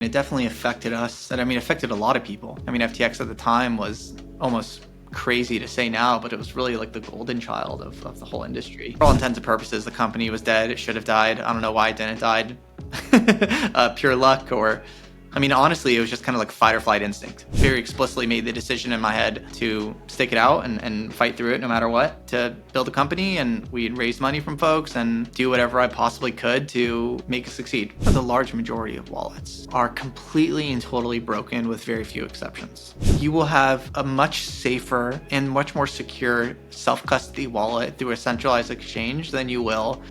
It definitely affected us, and affected a lot of people. FTX at the time was almost crazy to say now, but it was really like the golden child of the whole industry. For all intents and purposes, the company was dead. It should have died. I don't know why it didn't die. Pure luck, or honestly, it was just kind of like fight or flight instinct. Very explicitly made the decision in my head to stick it out and fight through it no matter what, to build a company, and we'd raise money from folks and do whatever I possibly could to make it succeed. The large majority of wallets are completely and totally broken with very few exceptions. You will have a much safer and much more secure self-custody wallet through a centralized exchange than you will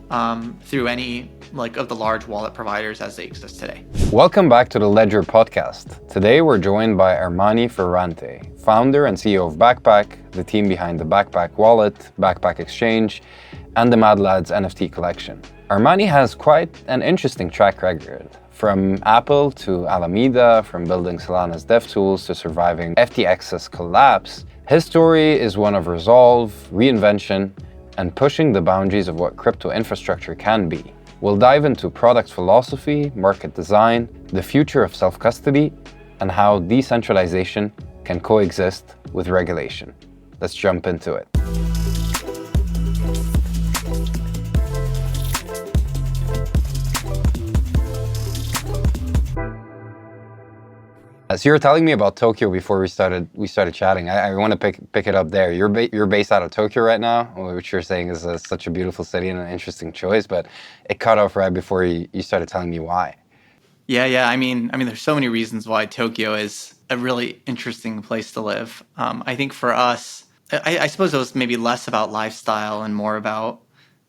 through any of the large wallet providers as they exist today. Welcome back to the Ledger podcast. Today we're joined by Armani Ferrante, founder and CEO of Backpack, the team behind the Backpack wallet, Backpack exchange, and the Mad Lads NFT collection. Armani has quite an interesting track record. From Apple to Alameda, from building Solana's dev tools to surviving FTX's collapse, his story is one of resolve, reinvention, and pushing the boundaries of what crypto infrastructure can be. We'll dive into product philosophy, market design, the future of self-custody, and how decentralization can coexist with regulation. Let's jump into it. So you were telling me about Tokyo before we started chatting. I want to pick it up there. You're based out of Tokyo right now, which you're saying is such a beautiful city and an interesting choice, but it cut off right before you started telling me why. Yeah. There's so many reasons why Tokyo is a really interesting place to live. I think for us, I suppose it was maybe less about lifestyle and more about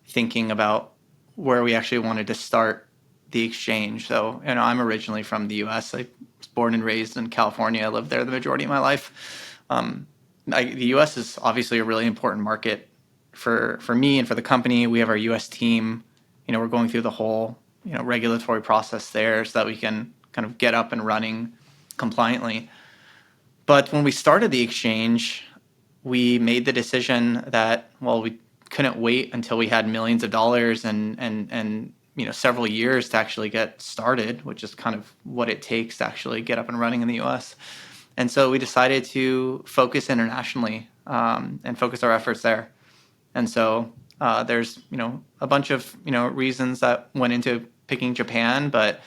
thinking about where we actually wanted to start the exchange. So, I'm originally from the U.S. I was born and raised in California. I lived there the majority of my life. The U.S. is obviously a really important market for me and for the company. We have our U.S. team. We're going through the whole regulatory process there so that we can kind of get up and running compliantly. But when we started the exchange, we made the decision that, we couldn't wait until we had millions of dollars and several years to actually get started, which is kind of what it takes to actually get up and running in the US. And so we decided to focus internationally and focus our efforts there. And so there's a bunch of reasons that went into picking Japan, but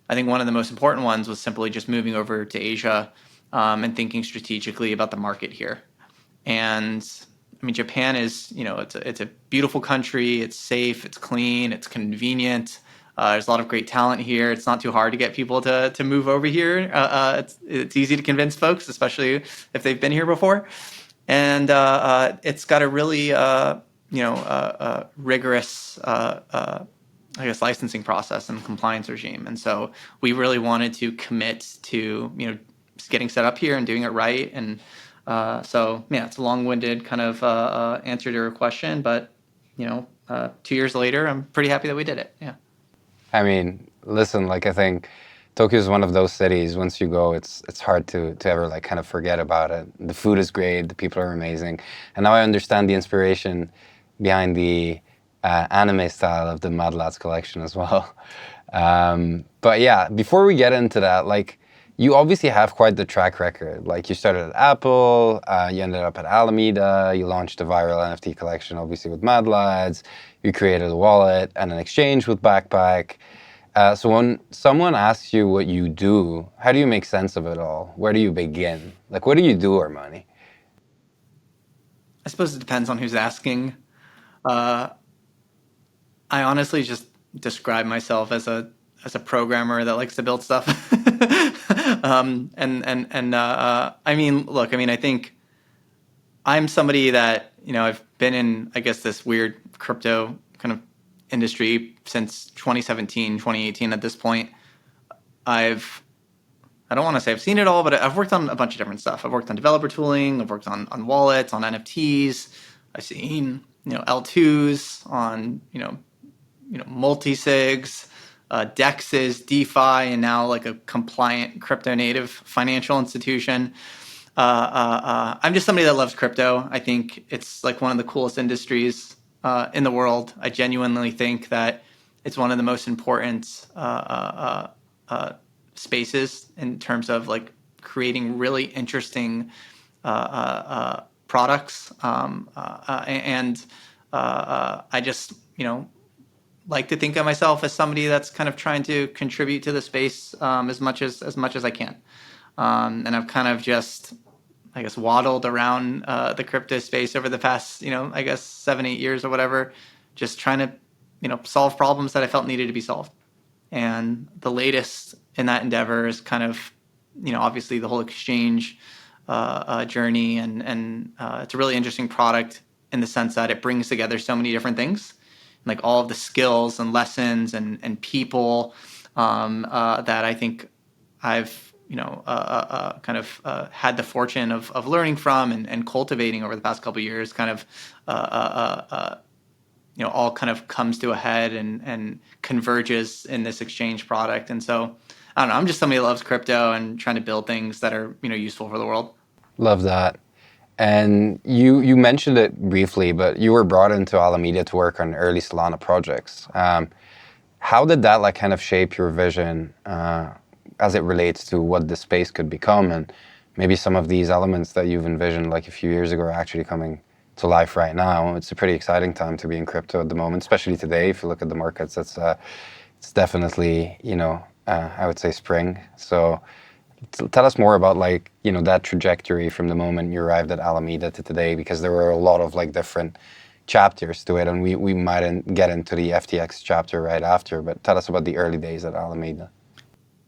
I think one of the most important ones was simply just moving over to Asia and thinking strategically about the market here. And Japan is it's a beautiful country. It's safe. It's clean. It's convenient. There's a lot of great talent here. It's not too hard to get people to move over here. It's easy to convince folks, especially if they've been here before. And it's got a really rigorous licensing process and compliance regime. And so we really wanted to commit to getting set up here and doing it right. And it's a long-winded kind of answer to your question, but 2 years later, I'm pretty happy that we did it. Yeah. Listen, I think Tokyo is one of those cities. Once you go, it's hard to ever kind of forget about it. The food is great, the people are amazing, and now I understand the inspiration behind the anime style of the Mad Lads collection as well. But yeah, before we get into that, you obviously have quite the track record. You started at Apple, you ended up at Alameda, you launched a viral NFT collection, obviously with Mad Lads, you created a wallet and an exchange with Backpack. So when someone asks you what you do, how do you make sense of it all? Where do you begin? What do you do, Armani? I suppose it depends on who's asking. I honestly just describe myself as a programmer that likes to build stuff. I think I'm somebody that, I've been in, I guess, this weird crypto kind of industry since 2017, 2018 at this point. I don't want to say I've seen it all, but I've worked on a bunch of different stuff. I've worked on developer tooling. I've worked on wallets, on NFTs. I've seen, L2s on, multi-sigs, DEXs, DeFi, and now a compliant crypto native financial institution. I'm just somebody that loves crypto. I think it's one of the coolest industries in the world. I genuinely think that it's one of the most important spaces in terms of like creating really interesting products. And I just, like to think of myself as somebody that's kind of trying to contribute to the space as much as I can. And I've kind of just, I guess, waddled around the crypto space over the past, I guess 7, 8 years or whatever, just trying to, solve problems that I felt needed to be solved. And the latest in that endeavor is kind of, obviously the whole exchange journey, and it's a really interesting product in the sense that it brings together so many different things, like all of the skills and lessons and people that I think I've kind of had the fortune of learning from and cultivating over the past couple of years, kind of all kind of comes to a head and converges in this exchange product. And so I don't know, I'm just somebody that loves crypto and trying to build things that are useful for the world. Love that. And you mentioned it briefly, but you were brought into Alameda to work on early Solana projects. How did that like kind of shape your vision as it relates to what the space could become, and maybe some of these elements that you've envisioned like a few years ago are actually coming to life right now? It's a pretty exciting time to be in crypto at the moment, especially today. If you look at the markets, it's definitely I would say spring. So tell us more about like that trajectory from the moment you arrived at Alameda to today, because there were a lot of like different chapters to it, and we might get into the FTX chapter right after. But tell us about the early days at Alameda.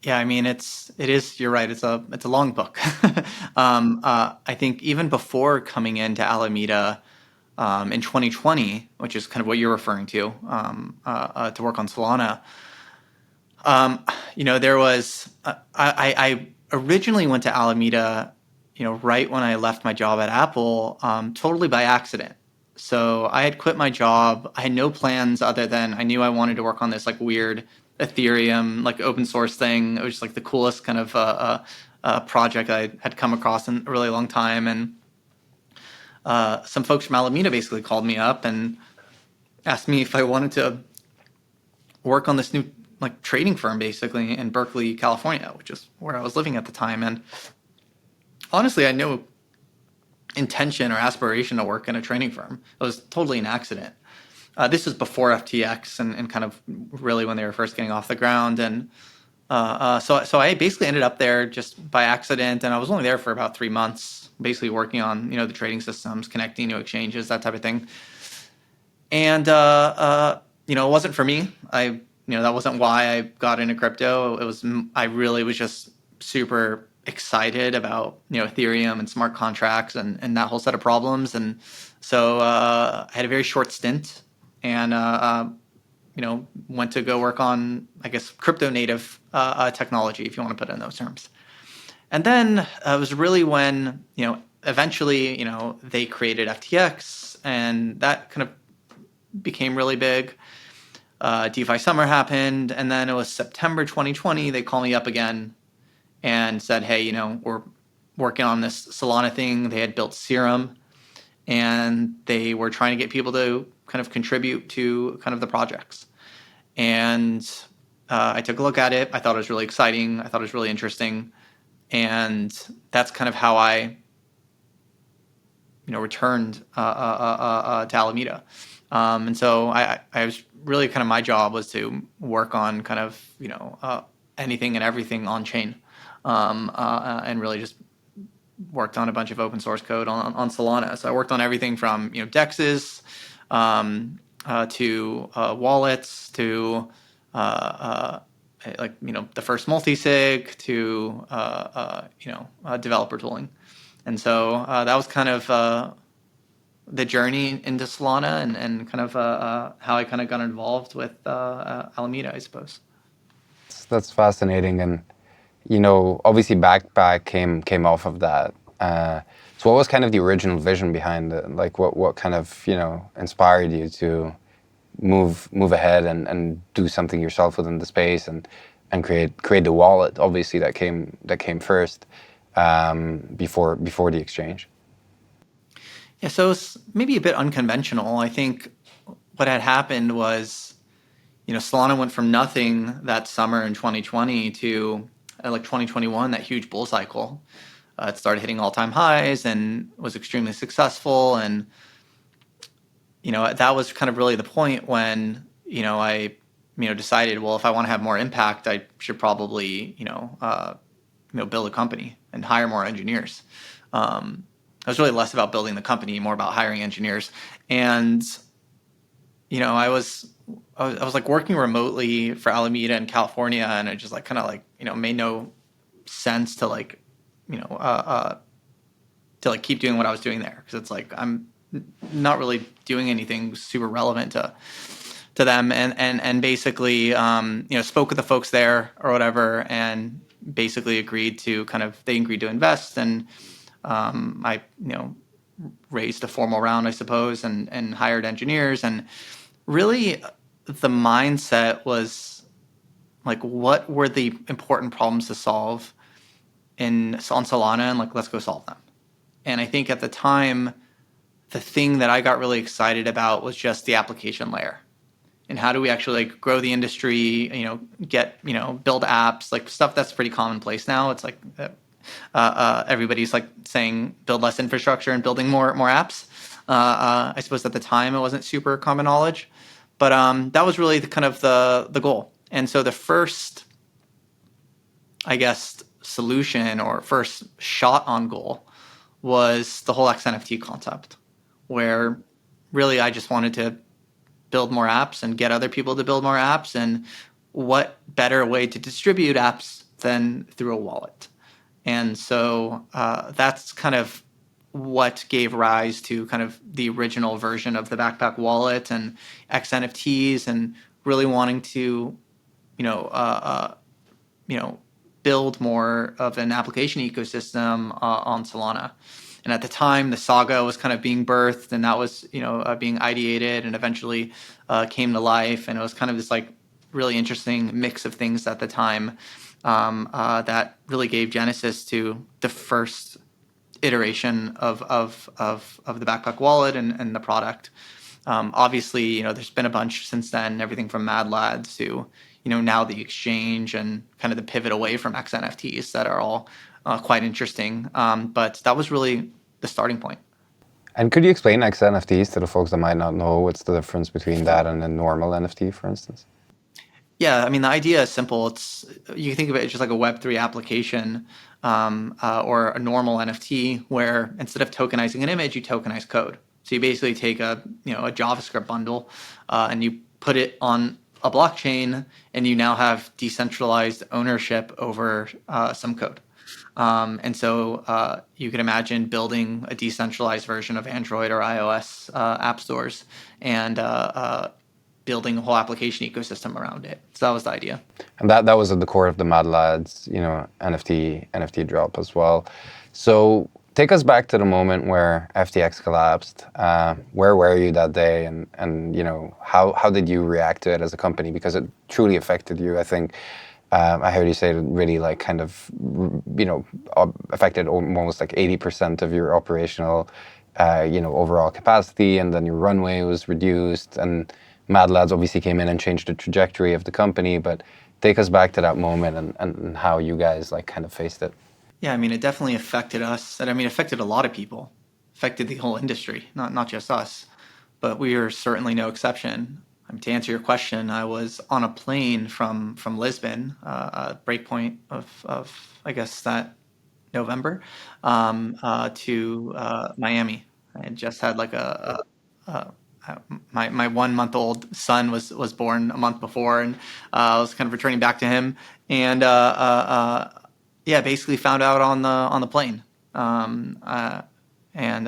Yeah, I mean, you're right. It's a long book. I think even before coming into Alameda in 2020, which is kind of what you're referring to work on Solana, there was I originally went to Alameda, right when I left my job at Apple, totally by accident. So I had quit my job. I had no plans other than I knew I wanted to work on this like weird Ethereum, like open source thing. It was just like the coolest kind of project I had come across in a really long time. And some folks from Alameda basically called me up and asked me if I wanted to work on this new like trading firm basically in Berkeley, California, which is where I was living at the time. And honestly, I had no intention or aspiration to work in a trading firm. It was totally an accident. This was before FTX and kind of really when they were first getting off the ground. And so I basically ended up there just by accident. And I was only there for about 3 months, basically working on, the trading systems, connecting new exchanges, that type of thing. And, it wasn't for me. That wasn't why I got into crypto. I really was just super excited about, Ethereum and smart contracts and that whole set of problems. And so I had a very short stint and, went to go work on, I guess, crypto native technology, if you want to put it in those terms. And then it was really when, eventually, they created FTX and that kind of became really big. DeFi summer happened, and then it was September 2020. They called me up again and said, "Hey, we're working on this Solana thing." They had built Serum, and they were trying to get people to kind of contribute to kind of the projects. And I took a look at it. I thought it was really exciting. I thought it was really interesting, and that's kind of how I, returned to Alameda. And so I was really kind of my job was to work on kind of, anything and everything on chain, and really just worked on a bunch of open source code on Solana. So I worked on everything from, DEXs to wallets to the first multi-sig to, developer tooling. And so that was kind of the journey into Solana and kind of how I kind of got involved with Alameda, I suppose. That's fascinating, and obviously Backpack came off of that. So what was kind of the original vision behind it? Like what kind of inspired you to move ahead and do something yourself within the space and create the wallet? Obviously that came first before the exchange. Yeah, so it's maybe a bit unconventional. I think what had happened was, Solana went from nothing that summer in 2020 to at like 2021, that huge bull cycle. It started hitting all-time highs and was extremely successful. And that was kind of really the point when I decided, well, if I want to have more impact, I should probably build a company and hire more engineers. It was really less about building the company, more about hiring engineers. And I was like working remotely for Alameda in California, and it just like kind of like made no sense to like keep doing what I was doing there, because it's like I'm not really doing anything super relevant to them. And basically spoke with the folks there or whatever, and basically they agreed to invest. And I raised a formal round, I suppose, and hired engineers. And really the mindset was like, what were the important problems to solve on Solana, and like, let's go solve them. And I think at the time, the thing that I got really excited about was just the application layer, and how do we actually like grow the industry, build apps, like stuff that's pretty commonplace now. It's like everybody's like saying build less infrastructure and building more apps. I suppose at the time it wasn't super common knowledge, but that was really the goal. And so the first, I guess, solution or first shot on goal was the whole XNFT concept, where really I just wanted to build more apps and get other people to build more apps. And what better way to distribute apps than through a wallet? And so that's kind of what gave rise to kind of the original version of the Backpack wallet and XNFTs, and really wanting to, build more of an application ecosystem on Solana. And at the time, the Saga was kind of being birthed, and that was being ideated, and eventually came to life. And it was kind of this like really interesting mix of things at the time that really gave genesis to the first iteration of the Backpack wallet and the product. Obviously, there's been a bunch since then, everything from Mad Lads to now the exchange, and kind of the pivot away from XNFTs that are all quite interesting. But that was really the starting point. And could you explain XNFTs to the folks that might not know? What's the difference between that and a normal NFT, for instance? Yeah, I mean, the idea is simple. You can think of it as just like a Web3 application, or a normal NFT, where instead of tokenizing an image, you tokenize code. So you basically take a JavaScript bundle, and you put it on a blockchain, and you now have decentralized ownership over some code. And so you can imagine building a decentralized version of Android or iOS app stores, and building a whole application ecosystem around it. So that was the idea. And that was at the core of the Mad Lads, NFT drop as well. So take us back to the moment where FTX collapsed. Where were you that day, and how did you react to it as a company? Because it truly affected you. I think I heard you say it really like kind of affected almost like 80% of your operational overall capacity, and then your runway was reduced, and Mad Lads obviously came in and changed the trajectory of the company. But take us back to that moment and how you guys like kind of faced it. Yeah, I mean, it definitely affected us. And I mean, it affected a lot of people, affected the whole industry, not just us. But we are certainly no exception. To answer your question, I was on a plane from Lisbon, a breakpoint of I guess that November, to Miami. I had just had like my 1 month old son was born a month before, and I was kind of returning back to him, and yeah, basically found out on the plane, and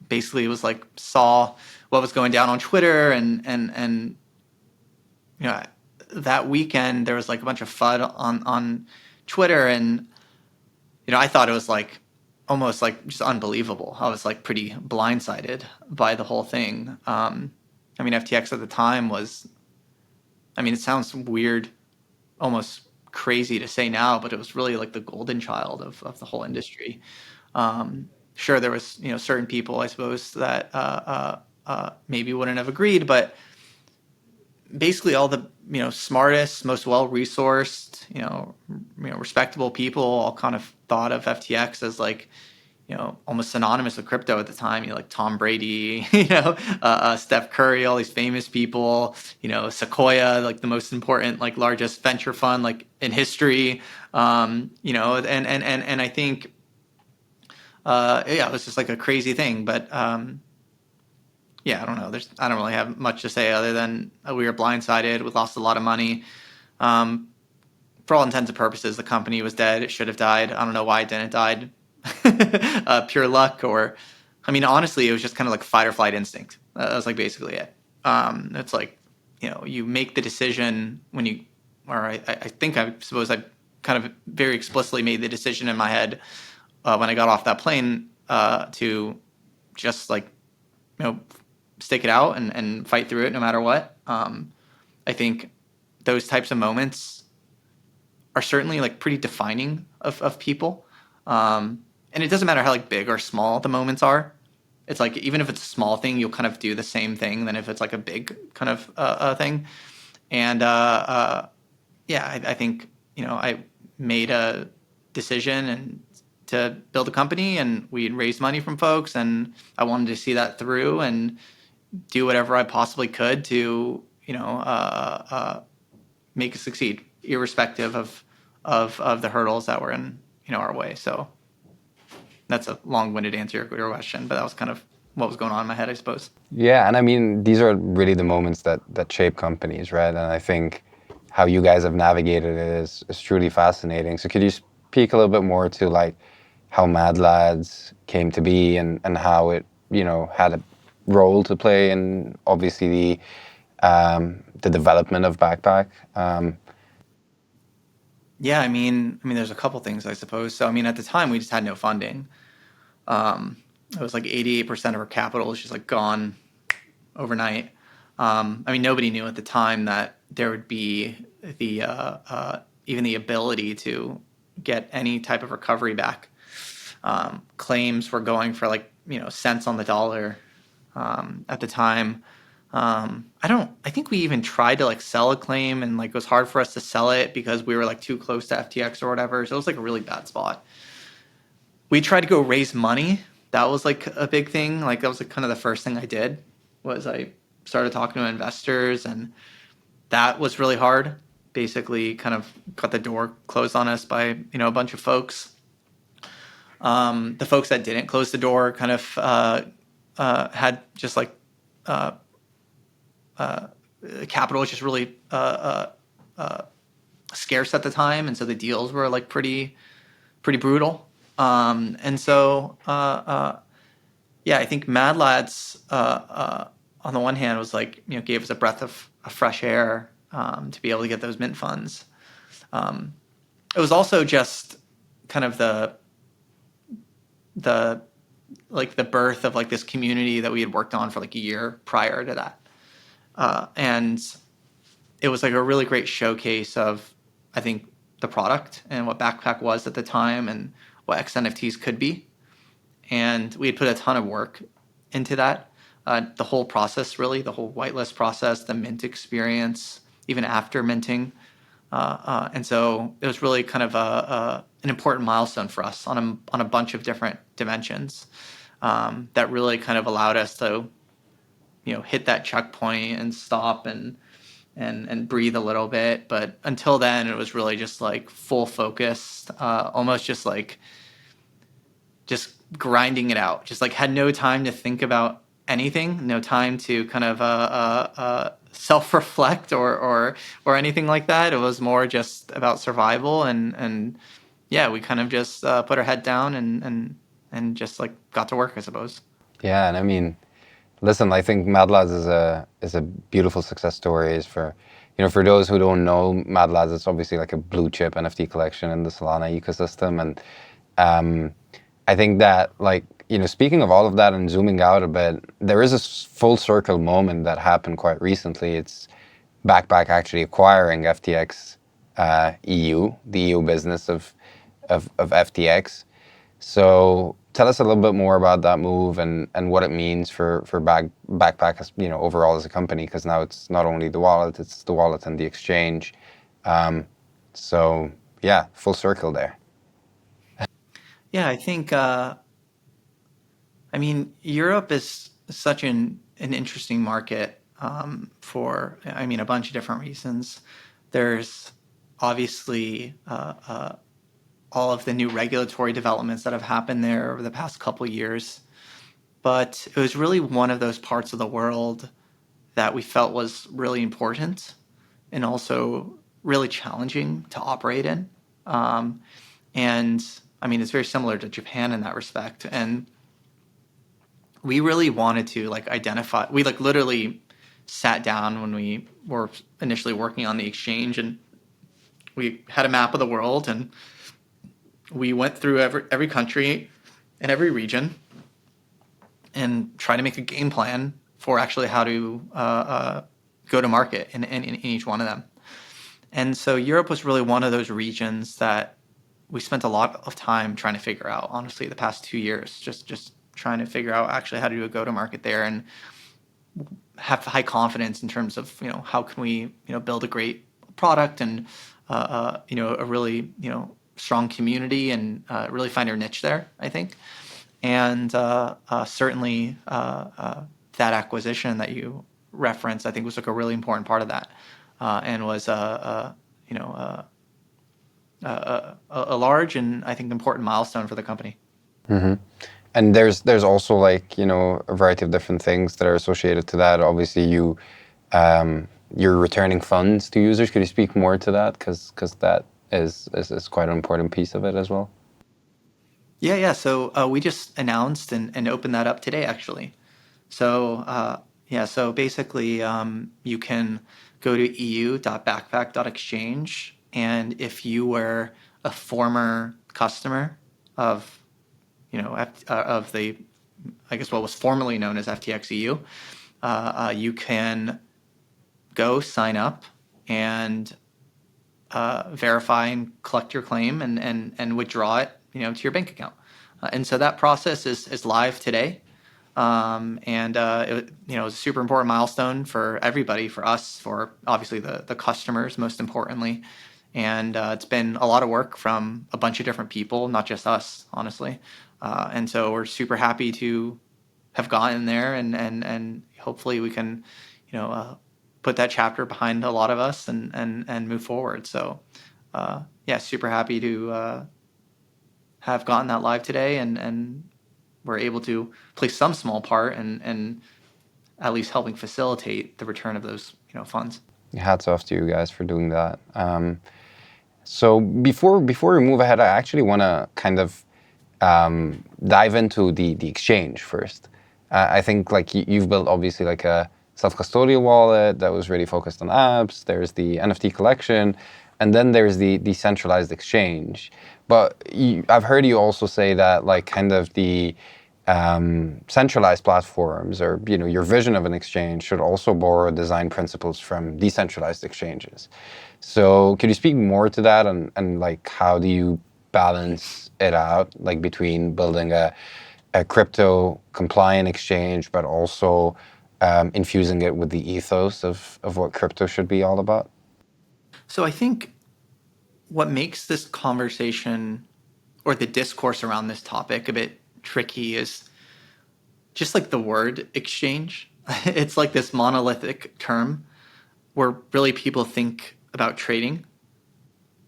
basically it was like saw what was going down on Twitter, and that weekend there was like a bunch of FUD on Twitter, and I thought it was like almost like just unbelievable. I was like pretty blindsided by the whole thing. I mean, FTX at the time was, I mean, it sounds weird, almost crazy to say now, but it was really like the golden child of the whole industry. Sure, there was certain people, I suppose, that maybe wouldn't have agreed, but basically all the smartest, most well-resourced, respectable people all kind of thought of FTX as like, almost synonymous with crypto at the time. Like Tom Brady, Steph Curry, all these famous people, Sequoia, like the most important, like largest venture fund, like in history. And I think, yeah, it was just like a crazy thing. But yeah, I don't know. I don't really have much to say other than we were blindsided. We lost a lot of money. For all intents and purposes, the company was dead. It should have died. I don't know why it didn't die. Pure luck, or, I mean, honestly, it was just kind of like fight or flight instinct. That was like basically it. It's like, you make the decision when you, or I suppose I kind of very explicitly made the decision in my head when I got off that plane to just like, stick it out and fight through it no matter what. I think those types of moments are certainly like pretty defining of people. And it doesn't matter how like big or small the moments are. It's like, even if it's a small thing, you'll kind of do the same thing than if it's like a big kind of thing. And yeah, I think, I made a decision and to build a company, and we'd raised money from folks, and I wanted to see that through and do whatever I possibly could to, make it succeed, irrespective of the hurdles that were in, our way. So that's a long-winded answer to your question, but that was kind of what was going on in my head, I suppose. Yeah, and I mean, these are really the moments that shape companies, right? And I think how you guys have navigated it is truly fascinating. So could you speak a little bit more to like how Mad Lads came to be, and how it, had a role to play in obviously the development of Backpack? Yeah, I mean, there's a couple things, I suppose. So, I mean, at the time, we just had no funding. It was like 88% of our capital was just like gone overnight. I mean, nobody knew at the time that there would be the even the ability to get any type of recovery back. Claims were going for like, cents on the dollar at the time. I think we even tried to like sell a claim, and like it was hard for us to sell it because we were like too close to FTX or whatever. So it was like a really bad spot. We tried to go raise money. That was like a big thing. Like that was like kind of the first thing I did, was I started talking to investors, and that was really hard. Basically kind of got the door closed on us by, a bunch of folks. The folks that didn't close the door kind of had just like capital was just really scarce at the time, and so the deals were like pretty brutal. And so yeah, I think Mad Lads on the one hand was like, gave us a breath of fresh air to be able to get those mint funds. It was also just kind of the birth of like this community that we had worked on for like a year prior to that. And it was like a really great showcase of, I think, the product and what Backpack was at the time and what XNFTs could be. And we had put a ton of work into that. The whole process, really, the whole whitelist process, the mint experience, even after minting. And so it was really kind of an important milestone for us on a bunch of different dimensions that really kind of allowed us to, hit that checkpoint and stop and breathe a little bit. But until then, it was really just like full focused, almost just like just grinding it out. Just like had no time to think about anything, no time to kind of self-reflect or anything like that. It was more just about survival, and yeah, we kind of just put our head down and just like got to work, I suppose. Yeah, and I mean, listen, I think Mad Lads is a beautiful success story. Is for, for those who don't know, Mad Lads, it's obviously like a blue chip NFT collection in the Solana ecosystem, and I think that, like, speaking of all of that and zooming out a bit, there is a full circle moment that happened quite recently. It's Backpack actually acquiring FTX EU, the EU business of FTX. So tell us a little bit more about that move and what it means for Backpack as overall as a company, because now it's not only the wallet, it's the wallet and the exchange. Um, so yeah, full circle there. Yeah, I think I mean Europe is such an interesting market for I mean a bunch of different reasons. There's obviously all of the new regulatory developments that have happened there over the past couple of years, but it was really one of those parts of the world that we felt was really important and also really challenging to operate in. Um, and I mean, it's very similar to Japan in that respect. And we really wanted to like identify, we like literally sat down when we were initially working on the exchange and we had a map of the world and we went through every country and every region and try to make a game plan for actually how to go to market in each one of them. And so Europe was really one of those regions that we spent a lot of time trying to figure out. Honestly, the past 2 years, just trying to figure out actually how to do a go to market there and have high confidence in terms of how can we build a great product and a really strong community and really find our niche there. I think, and certainly that acquisition that you referenced, I think was like a really important part of that, and was you know a large and I think important milestone for the company. Hmm. And there's also like a variety of different things that are associated to that. Obviously, you're returning funds to users. Could you speak more to that? Because that is quite an important piece of it as well. Yeah, yeah. So we just announced and opened that up today, actually. So yeah, so basically, you can go to eu.backpack.exchange, and if you were a former customer of of the I guess what was formerly known as FTX EU, you can go sign up and verify and collect your claim and withdraw it to your bank account. And so that process is live today. And it was a super important milestone for everybody, for us, for obviously the customers, most importantly. And it's been a lot of work from a bunch of different people, not just us, honestly. And so we're super happy to have gotten there, and hopefully we can, put that chapter behind a lot of us and move forward. So, yeah, super happy to have gotten that live today, and we're able to play some small part and at least helping facilitate the return of those funds. Hats off to you guys for doing that. So before we move ahead, I actually want to kind of dive into the exchange first. I think like you've built obviously like a self-custodial wallet that was really focused on apps. There's the NFT collection, and then there's the decentralized exchange. But I've heard you also say that like kind of the centralized platforms or your vision of an exchange should also borrow design principles from decentralized exchanges. So could you speak more to that and like how do you balance it out like between building a crypto compliant exchange but also infusing it with the ethos of what crypto should be all about? So I think what makes this conversation or the discourse around this topic a bit tricky is just like the word exchange. It's like this monolithic term where really people think about trading.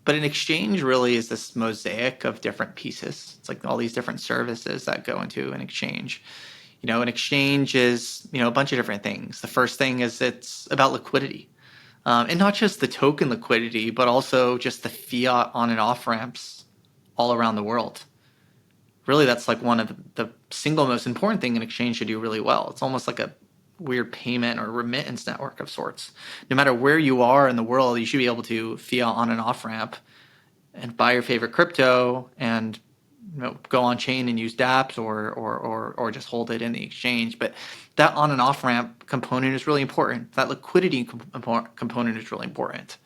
But an exchange really is this mosaic of different pieces. It's like all these different services that go into an exchange. An exchange is, a bunch of different things. The first thing is it's about liquidity. And not just the token liquidity, but also just the fiat on and off ramps all around the world. Really, that's like one of the single most important thing an exchange should do really well. It's almost like a weird payment or remittance network of sorts. No matter where you are in the world, you should be able to fiat on and off ramp and buy your favorite crypto and go on chain and use dApps or just hold it in the exchange. But that on and off ramp component is really important. That liquidity component is really important.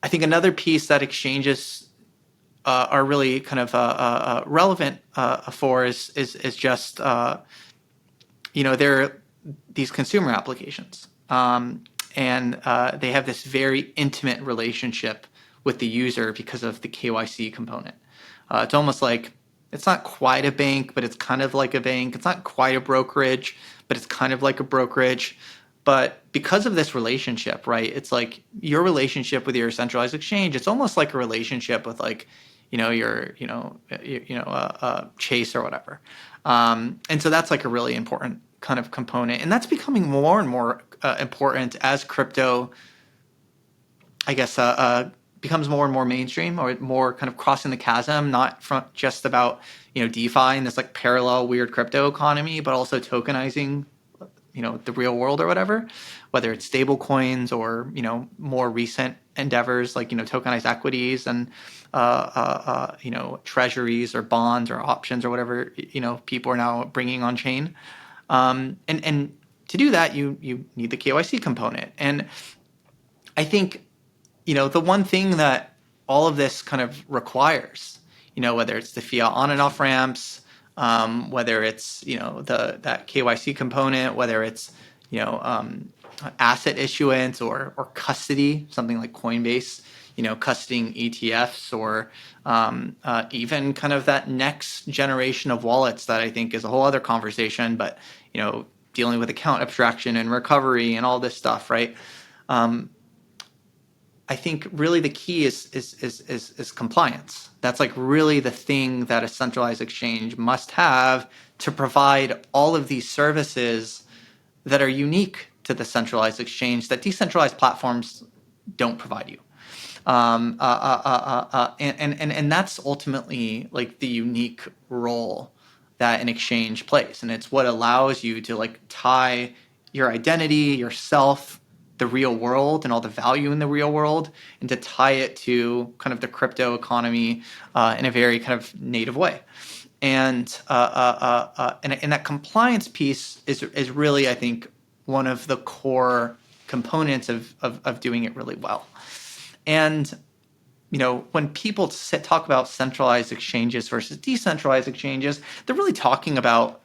I think another piece that exchanges are really kind of relevant for is just they're these consumer applications, and they have this very intimate relationship with the user because of the KYC component. It's almost like it's not quite a bank, but it's kind of like a bank. It's not quite a brokerage, but it's kind of like a brokerage. But because of this relationship, right? It's like your relationship with your centralized exchange. It's almost like a relationship with like, Chase or whatever. And so that's like a really important kind of component, and that's becoming more and more important as crypto, I guess, becomes more and more mainstream, or more kind of crossing the chasm, not from just about DeFi and this like parallel weird crypto economy, but also tokenizing the real world or whatever, whether it's stable coins or more recent endeavors like tokenized equities and treasuries or bonds or options or whatever people are now bringing on chain. And to do that, you need the KYC component. And I think the one thing that all of this kind of requires, whether it's the fiat on and off ramps, whether it's that KYC component, whether it's asset issuance or custody, something like Coinbase, custodying ETFs, or even kind of that next generation of wallets that I think is a whole other conversation, but dealing with account abstraction and recovery and all this stuff, right? I think really the key is compliance. That's like really the thing that a centralized exchange must have to provide all of these services that are unique to the centralized exchange that decentralized platforms don't provide you. And that's ultimately like the unique role that an exchange plays, and it's what allows you to like tie your identity, yourself, the real world, and all the value in the real world, and to tie it to kind of the crypto economy in a very kind of native way. And that compliance piece is really, I think, one of the core components of doing it really well. And when people talk about centralized exchanges versus decentralized exchanges, they're really talking about,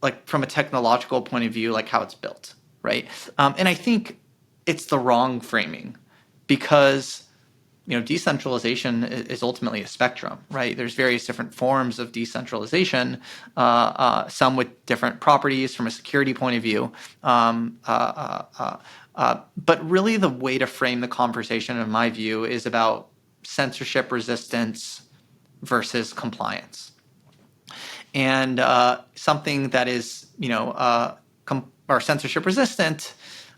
like, from a technological point of view, like how it's built, right? And I think it's the wrong framing, because decentralization is ultimately a spectrum, right? There's various different forms of decentralization, some with different properties from a security point of view. But really the way to frame the conversation, in my view, is about censorship resistance versus compliance. And something that is, or censorship resistant,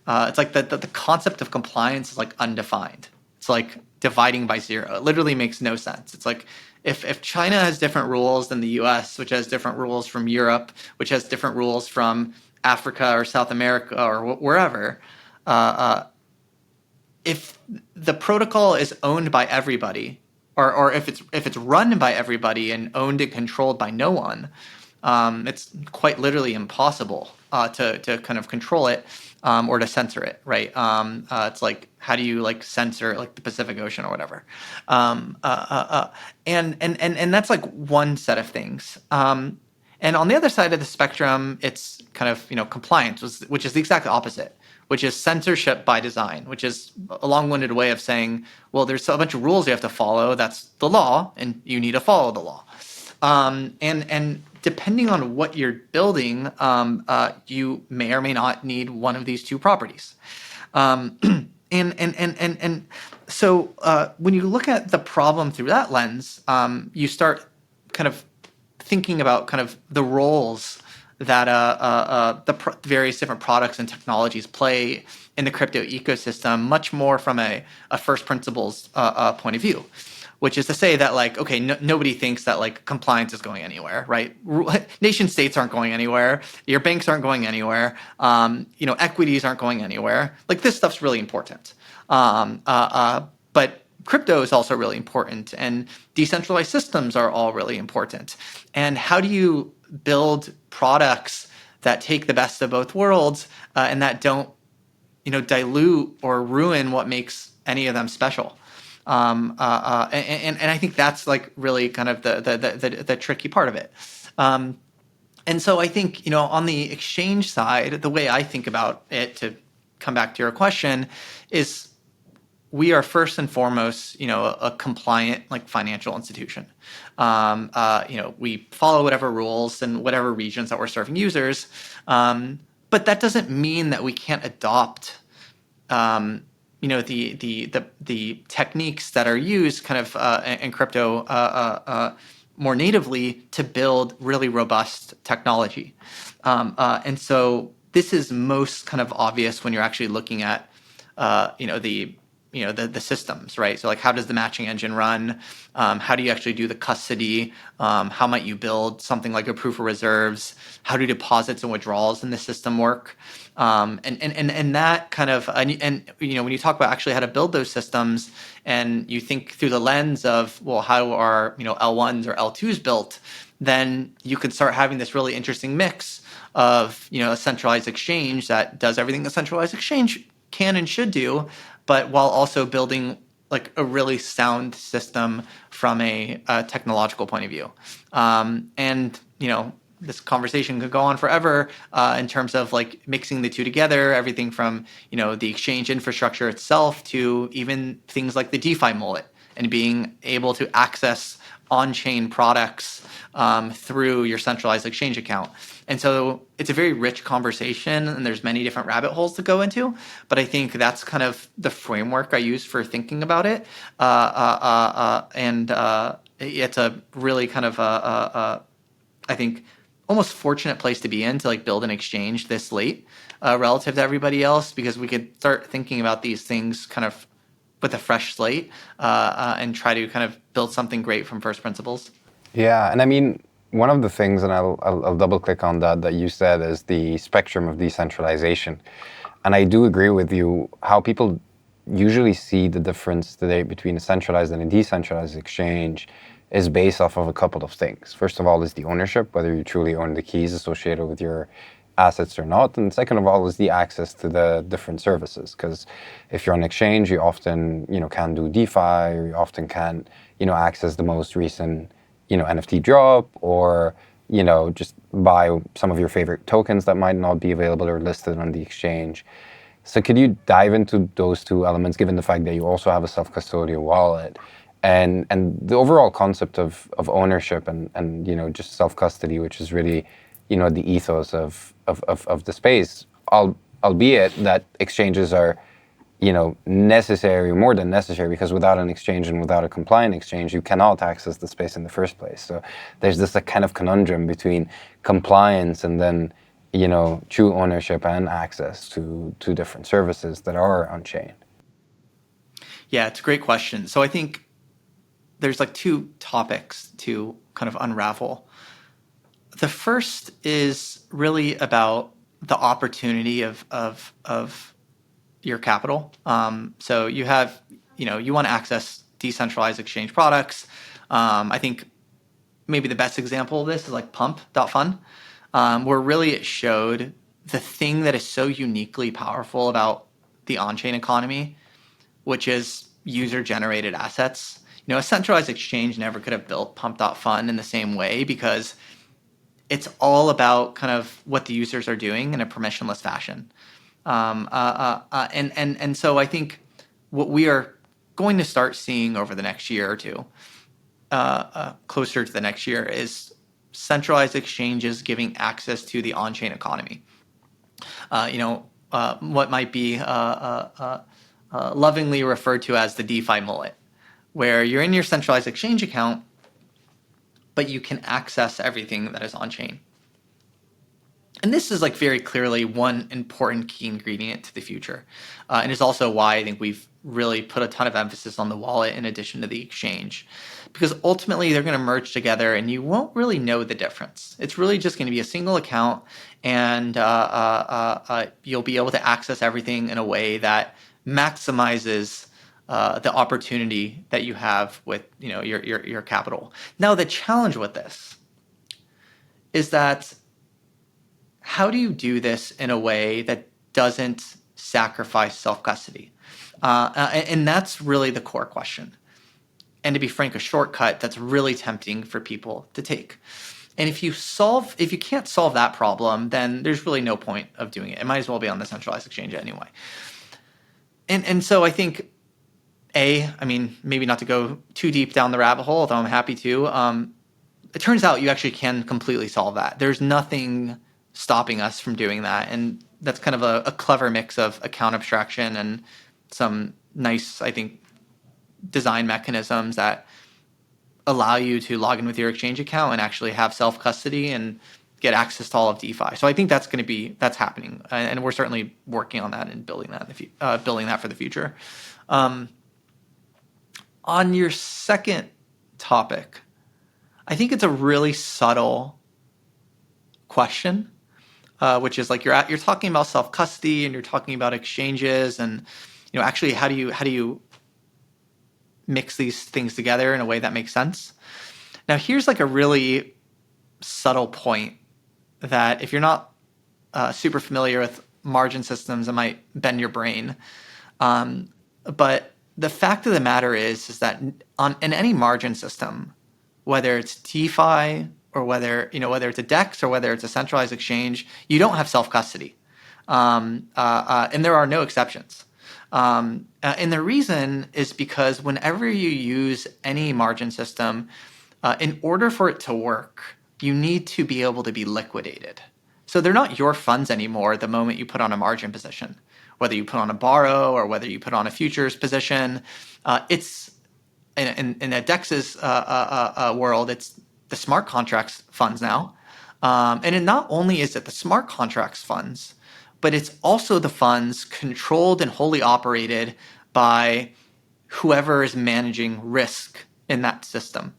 it's like the concept of compliance is like undefined. It's like dividing by zero. It literally makes no sense. It's like if China has different rules than the US, which has different rules from Europe, which has different rules from Africa or South America or wherever, if the protocol is owned by everybody, or if it's run by everybody and owned and controlled by no one, it's quite literally impossible to kind of control it, or to censor it, right? It's like, how do you like censor like the Pacific Ocean or whatever? And that's like one set of things. And on the other side of the spectrum, it's kind of compliance, which is the exact opposite, which is censorship by design, which is a long-winded way of saying, well, there's a bunch of rules you have to follow. That's the law, and you need to follow the law. And depending on what you're building, you may or may not need one of these two properties. And so when you look at the problem through that lens, you start kind of thinking about kind of the roles that the various different products and technologies play in the crypto ecosystem, much more from a first principles point of view. Which is to say that, like, okay, nobody thinks that like compliance is going anywhere, right? Nation states aren't going anywhere. Your banks aren't going anywhere. Equities aren't going anywhere. Like, this stuff's really important. But crypto is also really important, and decentralized systems are all really important. And how do you build products that take the best of both worlds, and that don't, dilute or ruin what makes any of them special? And I think that's like really kind of the tricky part of it. Um, and so I think, on the exchange side, the way I think about it, to come back to your question, is we are first and foremost, a compliant like financial institution. We follow whatever rules and whatever regions that we're serving users, but that doesn't mean that we can't adopt, the techniques that are used kind of in crypto more natively to build really robust technology. And so this is most kind of obvious when you're actually looking at the systems, right? So like, how does the matching engine run? How do you actually do the custody? How might you build something like a proof of reserves? How do deposits and withdrawals in the system work? And that kind of, when you talk about actually how to build those systems, and you think through the lens of, well, how are L1s or L2s built, then you could start having this really interesting mix of a centralized exchange that does everything a centralized exchange can and should do, but while also building like a really sound system from a technological point of view. And this conversation could go on forever in terms of like mixing the two together, everything from the exchange infrastructure itself to even things like the DeFi mullet, and being able to access on-chain products through your centralized exchange account. And so it's a very rich conversation, and there's many different rabbit holes to go into. But I think that's kind of the framework I use for thinking about it. And it's a really kind of, I think, almost fortunate place to be in, to like build an exchange this late relative to everybody else, because we could start thinking about these things kind of with a fresh slate and try to kind of build something great from first principles. Yeah, and I mean, one of the things, and I'll double click on that you said, is the spectrum of decentralization. And I do agree with you how people usually see the difference today between a centralized and a decentralized exchange is based off of a couple of things. First of all is the ownership, whether you truly own the keys associated with your assets or not. And second of all is the access to the different services. Because if you're on exchange, you often, can do DeFi, or you often can, access the most recent, NFT drop, or, just buy some of your favorite tokens that might not be available or listed on the exchange. So could you dive into those two elements, given the fact that you also have a self-custodial wallet, and the overall concept of ownership and just self-custody, which is really the ethos of the space, albeit that exchanges are necessary, more than necessary, because without an exchange and without a compliant exchange, you cannot access the space in the first place. So there's this kind of conundrum between compliance and then true ownership and access to different services that are on chain. Yeah, it's a great question. So I think there's like two topics to kind of unravel. The first is really about the opportunity of your capital. So you have, you want to access decentralized exchange products. I think maybe the best example of this is like pump.fun, where really it showed the thing that is so uniquely powerful about the on-chain economy, which is user-generated assets. A centralized exchange never could have built pump.fun in the same way, because it's all about kind of what the users are doing in a permissionless fashion. And so I think what we are going to start seeing over the next year or two, closer to the next year, is centralized exchanges giving access to the on-chain economy. What might be lovingly referred to as the DeFi mullet, where you're in your centralized exchange account, but you can access everything that is on-chain. And this is like very clearly one important key ingredient to the future, and is also why I think we've really put a ton of emphasis on the wallet in addition to the exchange, because ultimately they're going to merge together, and you won't really know the difference. It's really just going to be a single account, and you'll be able to access everything in a way that maximizes the opportunity that you have with your capital. Now, the challenge with this is that, how do you do this in a way that doesn't sacrifice self-custody? And that's really the core question. And to be frank, a shortcut that's really tempting for people to take. And if you can't solve that problem, then there's really no point of doing it. It might as well be on the centralized exchange anyway. And so I think, I mean, maybe not to go too deep down the rabbit hole, although I'm happy to. It turns out you actually can completely solve that. There's nothing stopping us from doing that, and that's kind of a clever mix of account abstraction and some nice, I think, design mechanisms that allow you to log in with your exchange account and actually have self-custody and get access to all of DeFi. So I think that's happening, and we're certainly working on that and building that for the future. On your second topic, I think it's a really subtle question, which is like you're talking about self-custody and you're talking about exchanges, and actually how do you mix these things together in a way that makes sense? Now, here's like a really subtle point that if you're not super familiar with margin systems, it might bend your brain. But the fact of the matter is that in any margin system, whether it's DeFi or whether it's a DEX or whether it's a centralized exchange, you don't have self-custody. And there are no exceptions. And the reason is because whenever you use any margin system, in order for it to work, you need to be able to be liquidated. So they're not your funds anymore the moment you put on a margin position, whether you put on a borrow or whether you put on a futures position. It's in a DEX's world, it's the smart contracts funds now. And not only is it the smart contracts funds, but it's also the funds controlled and wholly operated by whoever is managing risk in that system.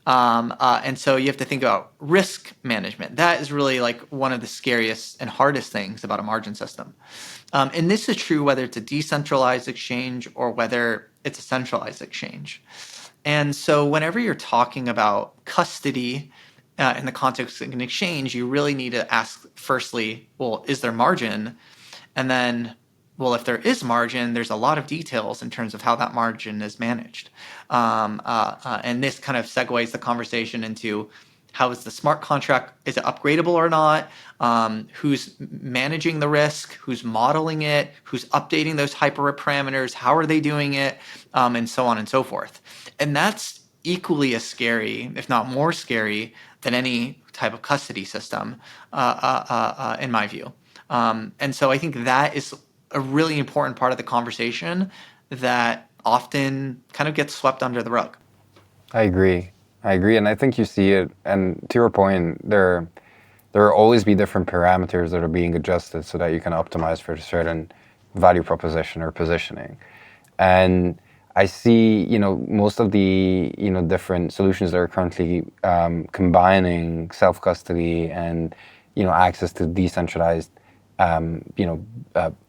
And so you have to think about risk management. That is really like one of the scariest and hardest things about a margin system. And this is true whether it's a decentralized exchange or whether it's a centralized exchange. And so whenever you're talking about custody in the context of an exchange, you really need to ask firstly, well, is there margin? And then, well, if there is margin, there's a lot of details in terms of how that margin is managed. And this kind of segues the conversation into how is the smart contract, is it upgradable or not? Who's managing the risk? Who's modeling it? Who's updating those hyperparameters? How are they doing it? And so on and so forth. And that's equally as scary, if not more scary, than any type of custody system, in my view. And so I think that is a really important part of the conversation that often kind of gets swept under the rug. I agree, and I think you see it. And to your point, there will always be different parameters that are being adjusted so that you can optimize for a certain value proposition or positioning. And I see, most of the different solutions that are currently combining self-custody and access to decentralized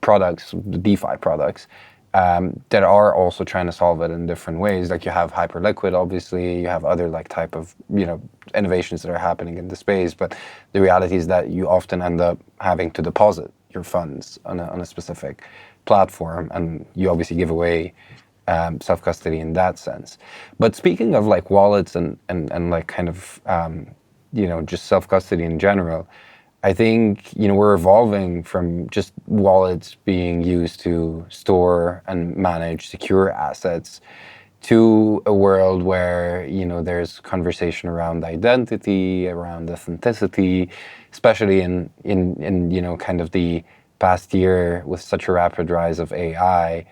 products, DeFi products, that are also trying to solve it in different ways. Like you have Hyperliquid, obviously, you have other type of innovations that are happening in the space. But the reality is that you often end up having to deposit your funds on a specific platform, and you obviously give away self-custody in that sense. But speaking of wallets and kind of just self-custody in general, I think we're evolving from just wallets being used to store and manage secure assets to a world where there's conversation around identity, around authenticity, especially in kind of the past year with such a rapid rise of AI.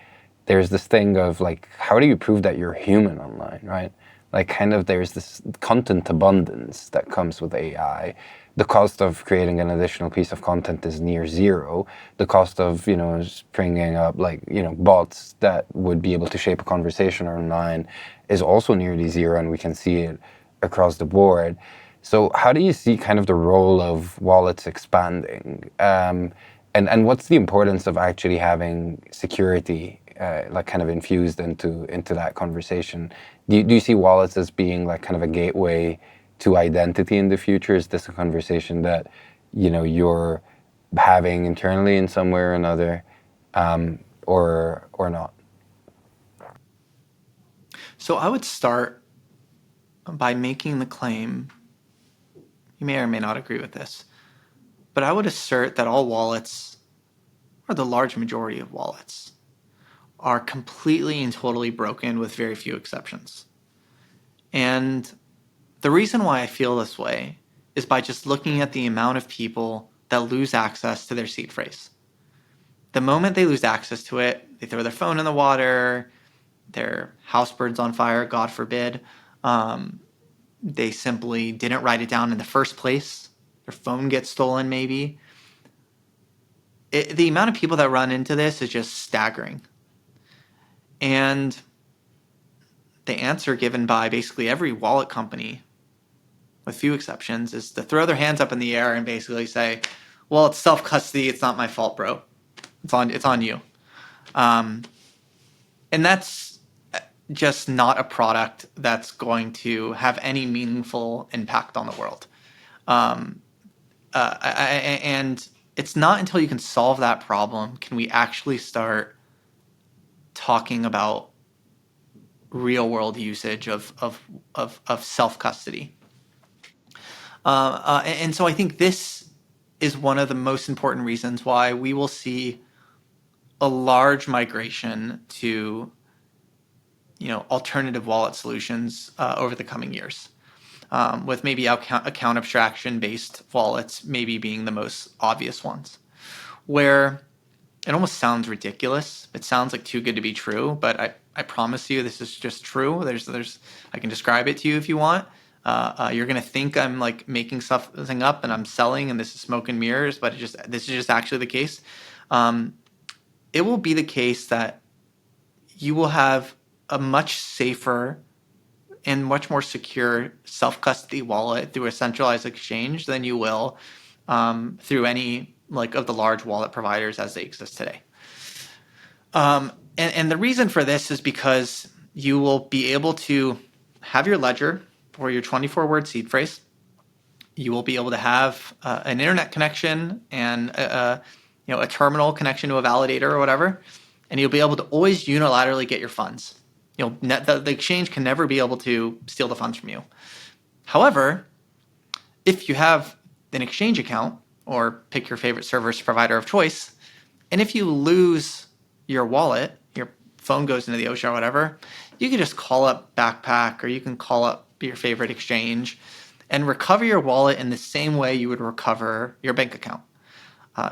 There's this thing of how do you prove that you're human online, right? There's this content abundance that comes with AI. The cost of creating an additional piece of content is near zero. The cost of, springing up bots that would be able to shape a conversation online is also nearly zero, and we can see it across the board. So how do you see kind of the role of wallets expanding? And what's the importance of actually having security kind of infused into that conversation? Do you see wallets as being kind of a gateway to identity in the future? Is this a conversation that you're having internally in some way or another, or not? So I would start by making the claim, you may or may not agree with this, but I would assert that all wallets, or the large majority of wallets, are completely and totally broken with very few exceptions. And the reason why I feel this way is by just looking at the amount of people that lose access to their seed phrase. The moment they lose access to it, they throw their phone in the water, their house burns on fire, God forbid. They simply didn't write it down in the first place. Their phone gets stolen, maybe. The amount of people that run into this is just staggering. And the answer given by basically every wallet company, with few exceptions, is to throw their hands up in the air and basically say, well, it's self-custody. It's not my fault, bro. It's on you. And that's just not a product that's going to have any meaningful impact on the world. And it's not until you can solve that problem can we actually start talking about real world usage of self-custody. And so I think this is one of the most important reasons why we will see a large migration to alternative wallet solutions over the coming years, with maybe account abstraction based wallets maybe being the most obvious ones, where it almost sounds ridiculous. It sounds like too good to be true, but I promise you this is just true. There's I can describe it to you if you want. You're gonna think I'm like making something up and I'm selling and this is smoke and mirrors, but this is just actually the case. It will be the case that you will have a much safer and much more secure self-custody wallet through a centralized exchange than you will through any of the large wallet providers as they exist today. And the reason for this is because you will be able to have your ledger or your 24-word seed phrase. You will be able to have an internet connection and a terminal connection to a validator or whatever, and you'll be able to always unilaterally get your funds. The exchange can never be able to steal the funds from you. However, if you have an exchange account, or pick your favorite service provider of choice, and if you lose your wallet, your phone goes into the ocean or whatever, you can just call up Backpack or you can call up your favorite exchange and recover your wallet in the same way you would recover your bank account.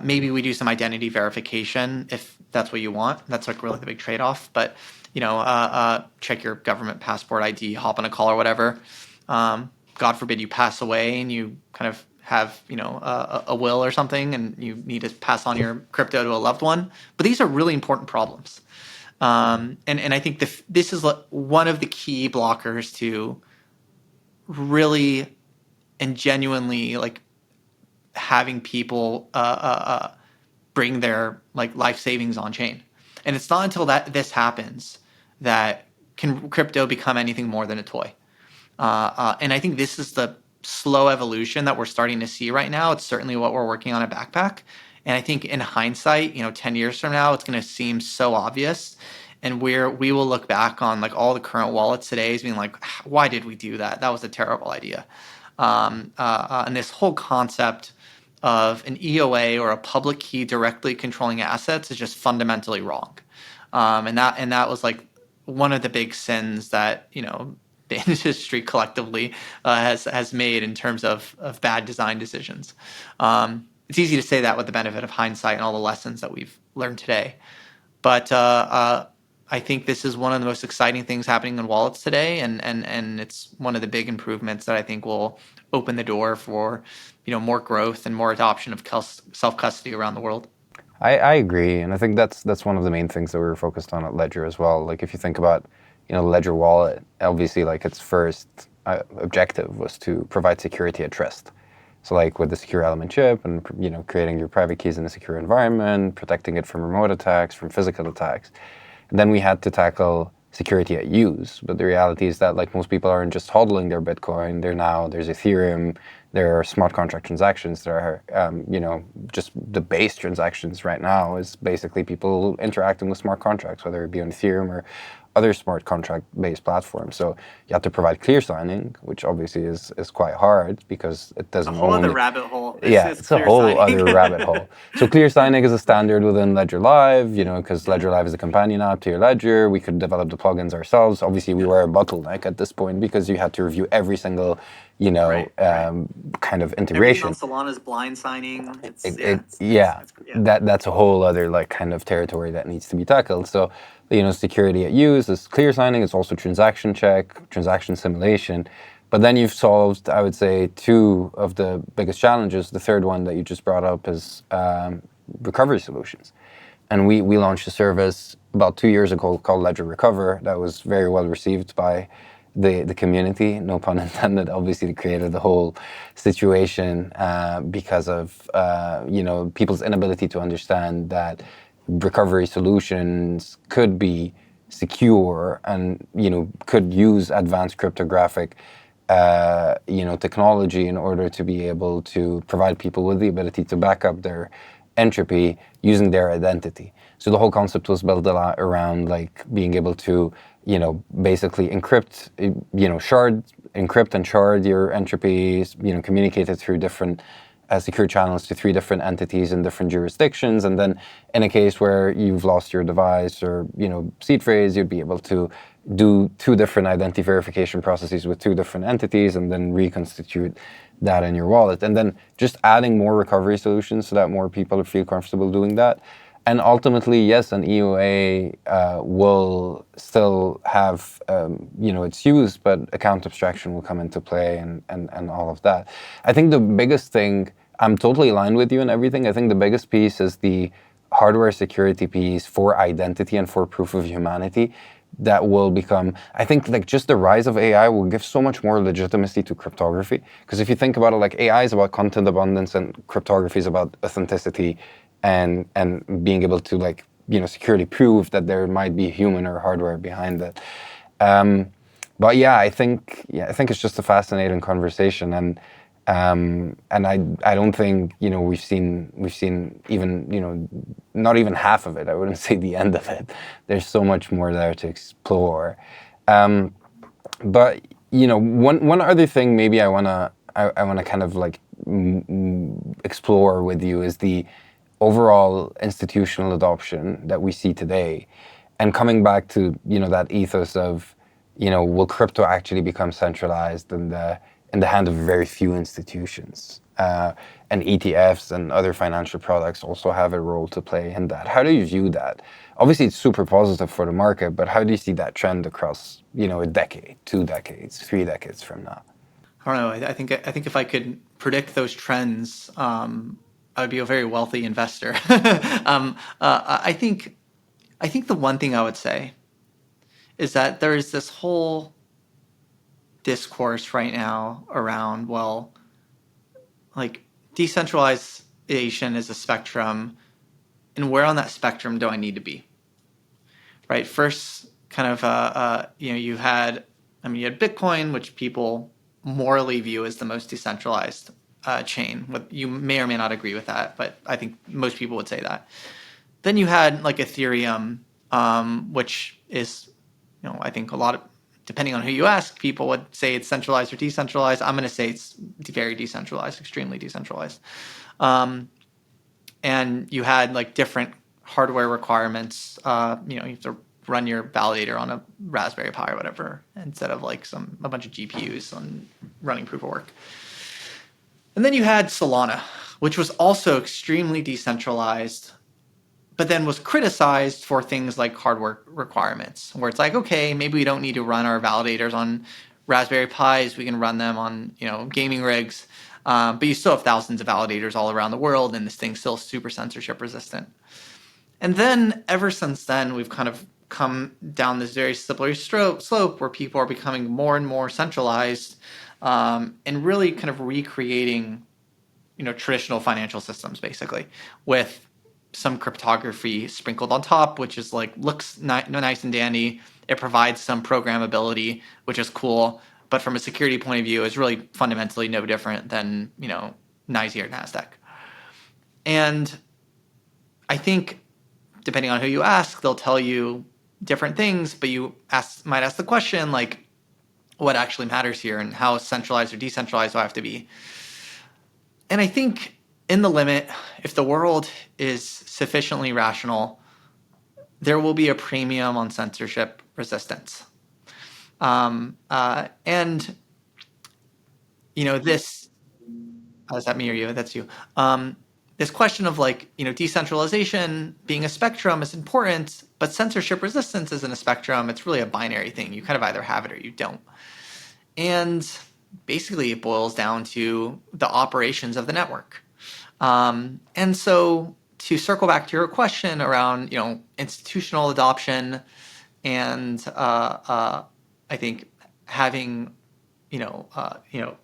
Maybe we do some identity verification if that's what you want. That's really the big trade-off. But check your government passport ID, hop on a call or whatever. God forbid you pass away and you kind of have a will or something, and you need to pass on your crypto to a loved one. But these are really important problems, and I think this is one of the key blockers to really and genuinely having people bring their life savings on chain. And it's not until this happens that can crypto become anything more than a toy. And I think this is the slow evolution that we're starting to see right now. It's certainly what we're working on at Backpack. And I think in hindsight, 10 years from now, it's going to seem so obvious. And we will look back on all the current wallets today as being like, why did we do that? That was a terrible idea. And this whole concept of an EOA or a public key directly controlling assets is just fundamentally wrong. And that was one of the big sins that, the industry collectively has made in terms of bad design decisions. It's easy to say that with the benefit of hindsight and all the lessons that we've learned today. But I think this is one of the most exciting things happening in wallets today, and it's one of the big improvements that I think will open the door for more growth and more adoption of self-custody around the world. I agree, and I think that's one of the main things that we were focused on at Ledger as well. If you think about Ledger Wallet, obviously its first objective was to provide security at trust. So with the secure element chip and creating your private keys in a secure environment, protecting it from remote attacks, from physical attacks. And then we had to tackle security at use. But the reality is that most people aren't just hodling their Bitcoin. There's Ethereum, there are smart contract transactions, there are just the base transactions right now is basically people interacting with smart contracts, whether it be on Ethereum other smart contract-based platforms. So you have to provide clear signing, which obviously is quite hard because it A doesn't whole other only. rabbit hole Yeah, is it's a clear whole signing. other rabbit hole. So clear signing is a standard within Ledger Live, because Ledger Live is a companion app to your Ledger. We could develop the plugins ourselves. Obviously, we were a bottleneck at this point because you had to review every single, Right, right. kind of Everything on integration. Solana's blind signing. Yeah, Yeah. that's a whole other like kind of territory that needs to be tackled. So, security at use is clear signing. It's also transaction check, transaction simulation. But then you've solved, I would say, two of the biggest challenges. The third one that you just brought up is recovery solutions. And we launched a service about 2 years ago called Ledger Recover that was very well received by the community, no pun intended. Obviously, it created the whole situation because of people's inability to understand that recovery solutions could be secure and could use advanced cryptographic technology in order to be able to provide people with the ability to back up their entropy using their identity. So the whole concept was built a lot around like being able to, basically encrypt and shard your entropy, communicate it through different secure channels to 3 different entities in different jurisdictions. And then in a case where you've lost your device or, seed phrase, you'd be able to do 2 different identity verification processes with 2 different entities and then reconstitute that in your wallet. And then just adding more recovery solutions so that more people feel comfortable doing that. And ultimately, yes, an EOA will still have, its use, but account abstraction will come into play and all of that. I think the biggest thing, I'm totally aligned with you in everything. I think the biggest piece is the hardware security piece for identity and for proof of humanity that will become, I think, like just the rise of AI will give so much more legitimacy to cryptography. Because if you think about it, like AI is about content abundance and cryptography is about authenticity and being able to securely prove that there might be human or hardware behind it. But yeah, I think it's just a fascinating conversation, and I don't think we've seen even not even half of it. I wouldn't say the end of it. There's so much more there to explore. But one other thing maybe I wanna kind of like explore with you is the overall institutional adoption that we see today, and coming back to that ethos of will crypto actually become centralized in the hand of very few institutions, and ETFs and other financial products also have a role to play in that. How do you view that? Obviously, it's super positive for the market, but how do you see that trend across a decade, 2 decades, 3 decades from now? I don't know. I think if I could predict those trends, I'd be a very wealthy investor. I think the one thing I would say is that there is this whole discourse right now around, well, like decentralization is a spectrum, and where on that spectrum do I need to be? Right. First, kind of, you had Bitcoin, which people morally view as the most decentralized chain. You may or may not agree with that, but I think most people would say that. Then you had like Ethereum, which is, I think a lot of, depending on who you ask, people would say it's centralized or decentralized. I'm going to say it's very decentralized, extremely decentralized. And you had like different hardware requirements. You have to run your validator on a Raspberry Pi or whatever, instead of like a bunch of GPUs on running proof of work. And then you had Solana, which was also extremely decentralized, but then was criticized for things like hardware requirements, where it's like, okay, maybe we don't need to run our validators on Raspberry Pis. We can run them on, gaming rigs. But you still have thousands of validators all around the world, and this thing's still super censorship resistant. And then ever since then, we've kind of come down this very slippery slope where people are becoming more and more centralized, and really kind of recreating, traditional financial systems, basically, with some cryptography sprinkled on top, which is like looks nice and dandy. It provides some programmability, which is cool, but from a security point of view, is really fundamentally no different than NYSE or Nasdaq. And I think, depending on who you ask, they'll tell you different things, but you might ask the question like, what actually matters here, and how centralized or decentralized do I have to be? And I think in the limit, if the world is sufficiently rational, there will be a premium on censorship resistance. And this, is that me or you? That's you. This question of like, decentralization being a spectrum is important, but censorship resistance isn't a spectrum. It's really a binary thing. You kind of either have it or you don't. And basically, it boils down to the operations of the network. And so, to circle back to your question around, institutional adoption, and I think having, a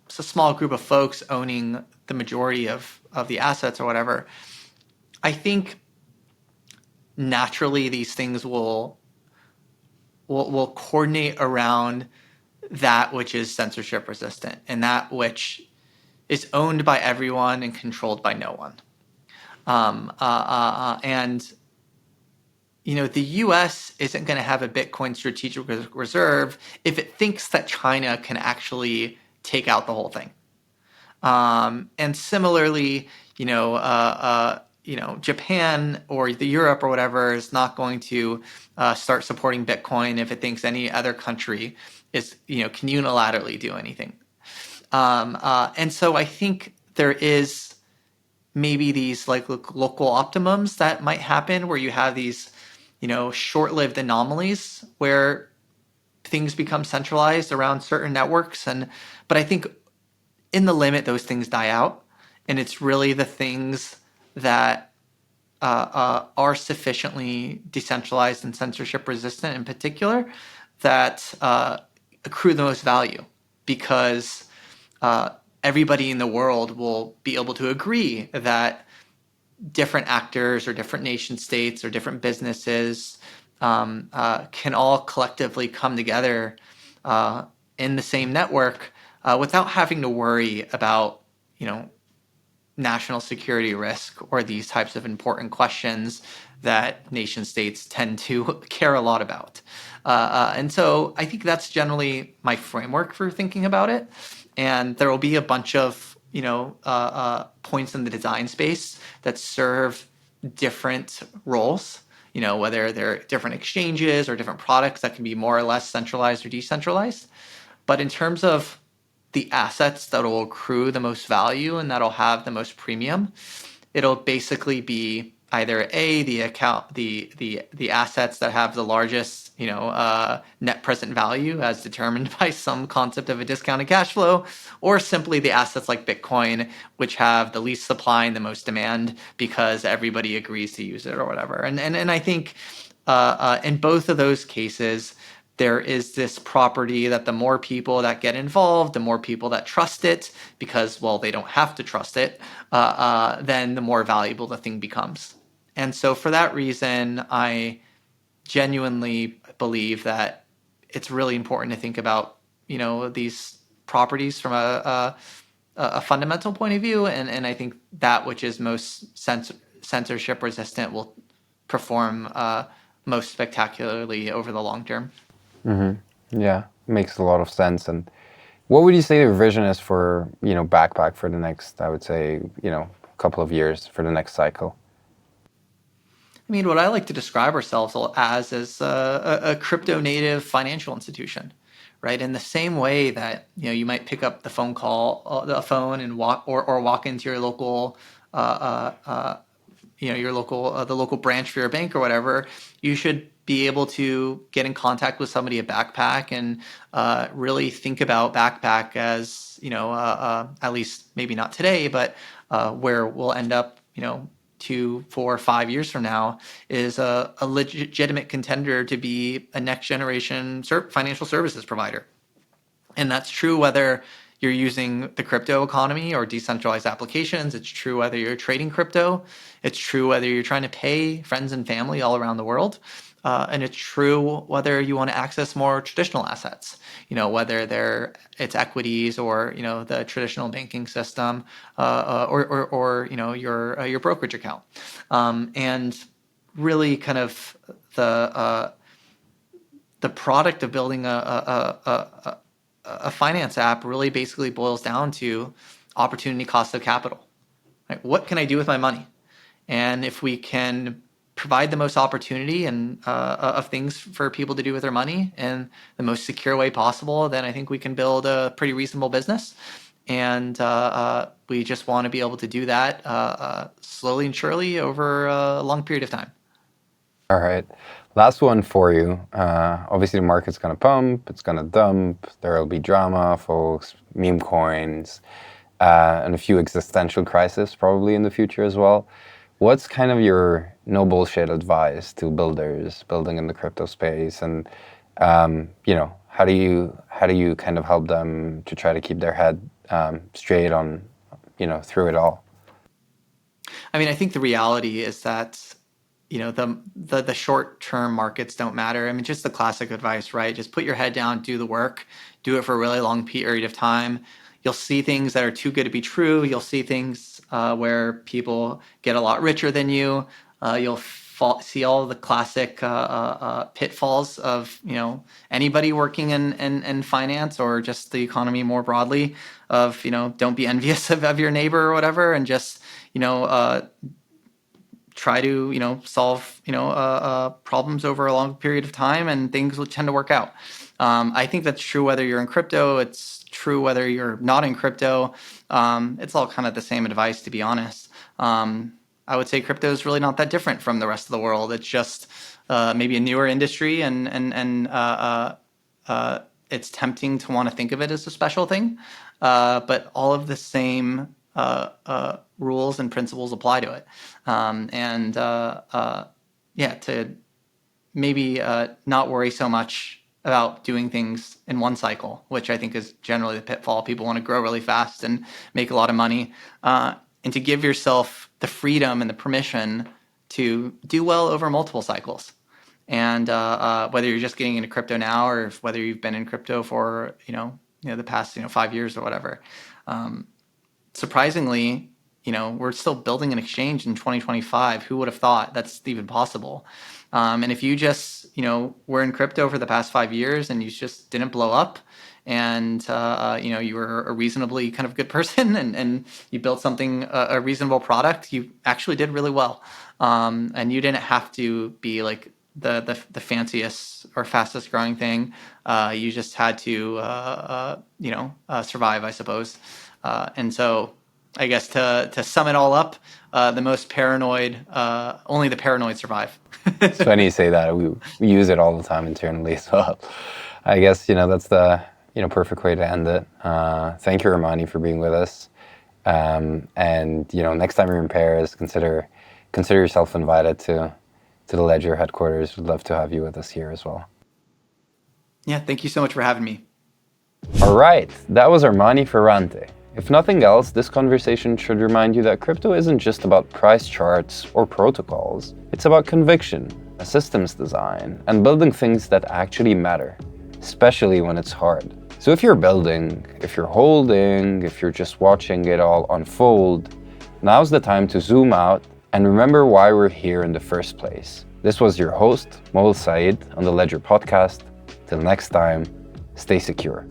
small group of folks owning the majority of the assets or whatever, I think naturally these things will coordinate around that which is censorship resistant and that which is owned by everyone and controlled by no one. And the U.S. isn't going to have a Bitcoin strategic reserve if it thinks that China can actually take out the whole thing. And similarly, Japan or the Europe or whatever is not going to start supporting Bitcoin if it thinks any other country can unilaterally do anything. And so I think there is maybe these like local optimums that might happen where you have these, short-lived anomalies where things become centralized around certain networks. But I think in the limit, those things die out. And it's really the things that are sufficiently decentralized and censorship resistant in particular that accrue the most value, because everybody in the world will be able to agree that different actors or different nation states or different businesses can all collectively come together in the same network without having to worry about, national security risk or these types of important questions that nation states tend to care a lot about. And so I think that's generally my framework for thinking about it. And there will be a bunch of points in the design space that serve different roles, whether they're different exchanges or different products that can be more or less centralized or decentralized. But in terms of the assets that will accrue the most value and that'll have the most premium, it'll basically be either the assets that have the largest net present value as determined by some concept of a discounted cash flow, or simply the assets like Bitcoin, which have the least supply and the most demand because everybody agrees to use it or whatever. And I think in both of those cases, there is this property that the more people that get involved, the more people that trust it, because, well, they don't have to trust it, then the more valuable the thing becomes. And so for that reason, I genuinely believe that it's really important to think about, these properties from a fundamental point of view. And I think that which is most censorship resistant will perform most spectacularly over the long term. Yeah, makes a lot of sense. And what would you say the vision is for, Backpack for the next, I would say, couple of years for the next cycle? I mean, what I like to describe ourselves as is a crypto native financial institution, right? In the same way that you might pick up the phone and walk into your local the local branch for your bank or whatever, you should be able to get in contact with somebody at Backpack and really think about Backpack as, at least maybe not today, but where we'll end up, 2, 4, 5 years from now, is a legitimate contender to be a next generation financial services provider. And that's true whether you're using the crypto economy or decentralized applications. It's true whether you're trading crypto. It's true whether you're trying to pay friends and family all around the world. And it's true whether you want to access more traditional assets, whether it's equities or, the traditional banking system or your brokerage account. And really kind of the product of building a finance app really basically boils down to opportunity cost of capital. Right? What can I do with my money? And if we can provide the most opportunity and of things for people to do with their money in the most secure way possible, then I think we can build a pretty reasonable business. And we just want to be able to do that slowly and surely over a long period of time. All right. Last one for you. Obviously, the market's going to pump, it's going to dump, there will be drama, folks, meme coins, and a few existential crises probably in the future as well. What's kind of your no bullshit advice to builders building in the crypto space? And, how do you kind of help them to try to keep their head straight on, through it all? I mean, I think the reality is that the short-term markets don't matter. I mean, just the classic advice, right? Just put your head down, do the work, do it for a really long period of time. You'll see things that are too good to be true. You'll see things where people get a lot richer than you. You'll see all the classic pitfalls of anybody working in finance or just the economy more broadly. Of don't be envious of your neighbor or whatever, and just try to solve problems over a long period of time, and things will tend to work out. I think that's true whether you're in crypto. It's true whether you're not in crypto. It's all kind of the same advice, to be honest. I would say crypto is really not that different from the rest of the world. It's just maybe a newer industry, and it's tempting to want to think of it as a special thing. But all of the same rules and principles apply to it. To maybe not worry so much about doing things in one cycle, which I think is generally the pitfall. People want to grow really fast and make a lot of money, and to give yourself the freedom and the permission to do well over multiple cycles. And whether you're just getting into crypto now, or whether you've been in crypto for the past 5 years or whatever. Surprisingly, we're still building an exchange in 2025. Who would have thought that's even possible? And if you just, were in crypto for the past 5 years and you just didn't blow up, and you were a reasonably kind of good person, and you built something, a reasonable product, you actually did really well. And you didn't have to be like the fanciest or fastest growing thing. You just had to survive, I suppose. And so I guess to sum it all up, the most paranoid, only the paranoid survive. It's funny you say that. We use it all the time internally as well. I guess, that's the perfect way to end it. Thank you, Armani, for being with us. And, next time you're in Paris, consider yourself invited to the Ledger headquarters. We'd love to have you with us here as well. Yeah, thank you so much for having me. All right, that was Armani Ferrante. If nothing else, this conversation should remind you that crypto isn't just about price charts or protocols. It's about conviction, a systems design, and building things that actually matter, especially when it's hard. So if you're building, if you're holding, if you're just watching it all unfold, now's the time to zoom out and remember why we're here in the first place. This was your host, Moel Said, on the Ledger podcast. Till next time, stay secure.